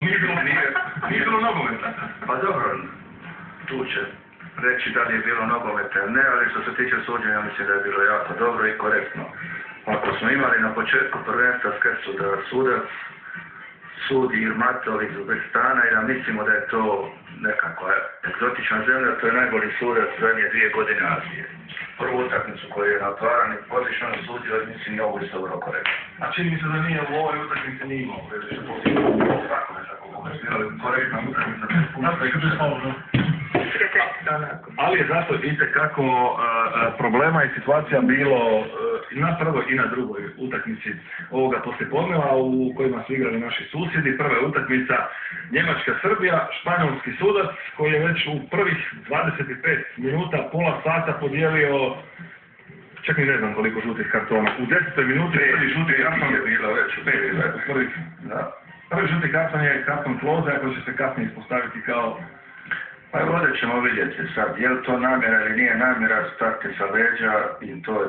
Nije bilo nogometa. Pa dobro, tu će reći da li je bilo nogometa ili ne, ali što se tiče suđenja mislim da je bilo jako dobro i korektno. Ako smo imali na početku prvenstva skresu da sudac sudi Irmatov iz Uzbekistana i da mislimo da je to nekakva egzotična zemlja, to je najbolji sudac zadnje 2 godine Azije. Prvu utakmicu koju je na otvaranju odlično sudio, mislim, je ovo isto vrlo korektno. A čini mi se da nije u ovoj utakmici nije imao previše posljedica. Tako nekako komentirali, korektna utakmica. Ali je zato itekako problema i situacija bilo na prvoj i na drugoj utakmici ovoga poslijepodneva u kojima su igrali naši susjedi. Prva je utakmica Njemačka-Srbija, španjolski sudac koji je već u prvih 25 minuta, pola sata podijelio čak ni ne znam koliko žutih kartona. U 10. minuti prvi žuti karton je bilo već u 5. Prvi žuti karton je karton Kloza koji će se kasnije ispostaviti kao... Pa ovdje ćemo vidjeti sad, je li to namjera ili nije namjera, stati sa leđa i to je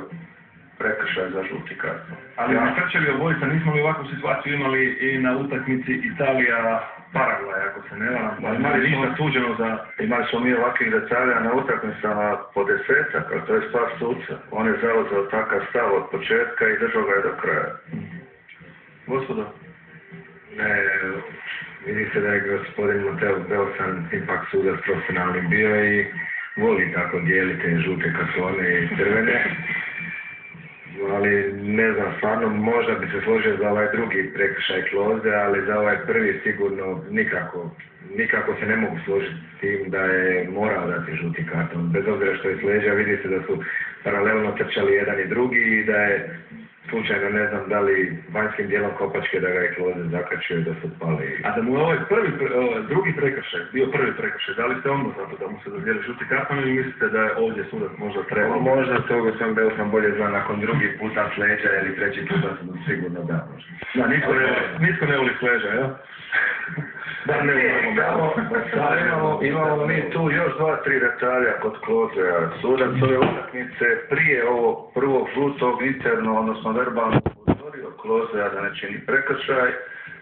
prekršaj za žuti karton. Ali na Krčevi obojica nismo li ovakvu situaciju imali i na utakmici Italija-Paragvaj, ako se ne varam. Imali ništa suđeno za... Imali smo mi ovakvih detalja na utakmicama po 10-ak, to je stvar suca. On je zauzeo takav stav od početka i držao ga je do kraja. Gospodo? Vidi se da je gospodin Mateo Belsan ipak sudac profesionalni bio i voli tako dijeliti žute kartone i crvene. Ali ne znam, stvarno možda bi se složio za ovaj drugi prekršaj Kloze, ali za ovaj prvi sigurno nikako se ne mogu složiti s tim da je morao dati žuti karton. Bez obzira što je s leđa, vidi se da su paralelno trčali jedan i drugi i da je slučajno, ne znam da li vanjskim dijelom kopačke da ga je Kloze zakačio i da su pali. A da mu je ovaj drugi prekršaj, bio prvi prekršaj, da li ste onda zato da mu se dodijeli žuti karton ili mislite da je ovdje sudac možda trebao? Možda to gospodin Belsan bolje zna nakon drugi puta s leđa ili treći puta sigurno da možda. Da, nitko ne voli s leđa, ja? Da, imamo mi tu još 2-3 detalja kod Kloze. Sudac ove utakmice prije ovog prvog žutog interno, odnosno verbalno upozorio Kloze da ne čini prekršaj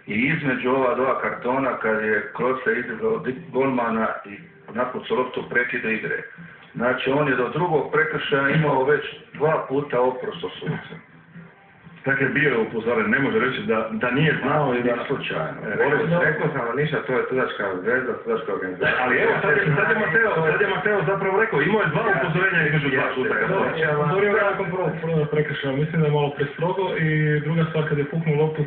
i između ova 2 kartona kad je Kloze izabrao golmana i napucao loptu prekida igre. Znači on je do drugog prekršaja imao već 2 puta oprost od suca. Dakle, bio je upozoren, ne može reći da nije znao i da... Slučajno. Rekao sam ništa, to je sudačka zvezda, sudačka organizacija. Ali evo, sad je Mateo zapravo rekao, imao je 2 upozorenja između 2 žutaka. Upozorio ga nakon prvog prekršaja, mislim da je malo prestrogo i druga stvar kad je puknuo loptu,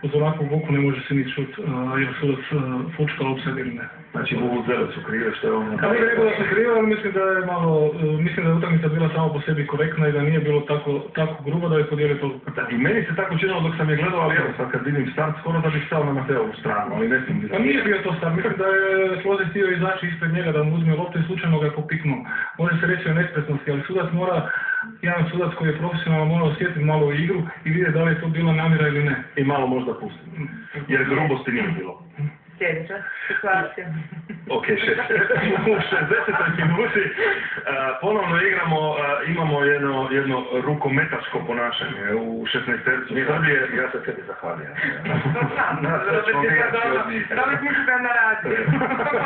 uz ovakvu vuku ne može se ni čut, jer sudac fučka offside ili ne. Znači, vuvuzele su krive, što je ono... Ja bih rekao da su krive, ali mislim da je utakmica bila samo po sebi korektna i da nije bilo tako grubo da je podijelio to. I meni se tako činilo dok sam je gledao, ali evo sad kad vidim start, skoro da bih stao na Mateovu stranu, ali ne smijem. Pa nije bio to start, mislim da je Kloze htio izaći ispred njega da mu uzme loptu i slučajno ga je popiknuo. Može se reći o nespretnosti, ali sudac mora, jedan sudac koji je profesionalno mora osjetiti malo u igru i vidjeti da li je to bila namjera ili ne. I malo možda pustiti, jer grubosti nije bilo. Sljedeća situacija. Ok, u 60. minuti ponovno imamo jedno rukometaško ponašanje u 16-tercu Srbije. Ja se tebi zahvaljujem. Robert misli da na radiju.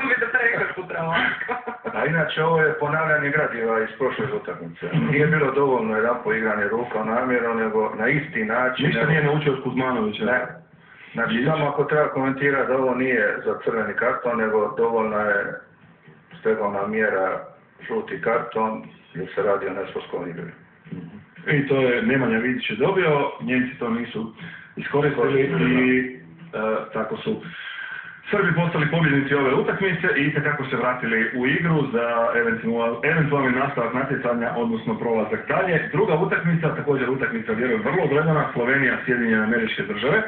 On bi da preko putra ovako. A inače ovo je ponavljanje gradiva iz prošle utakmice. Nije bilo dovoljno jedan poigranje ruka namjerno, nego na isti način. Ništa nije naučio od Kuzmanovića. Ne. Znači, samo ako treba komentirati da ovo nije za crveni karton, nego dovoljna je stegovna mjera žuti karton, jer se radi o nesportskom igri. I to je Nemanja Vidić je dobio, Njemci to nisu iskoristili i tako su Srbi postali pobjednici ove utakmice i itekako se vratili u igru za eventualni nastavak natjecanja, odnosno prolazak dalje. Druga utakmica, također utakmica vjerujem vrlo gledana, Slovenija, Sjedinjene Američke Države.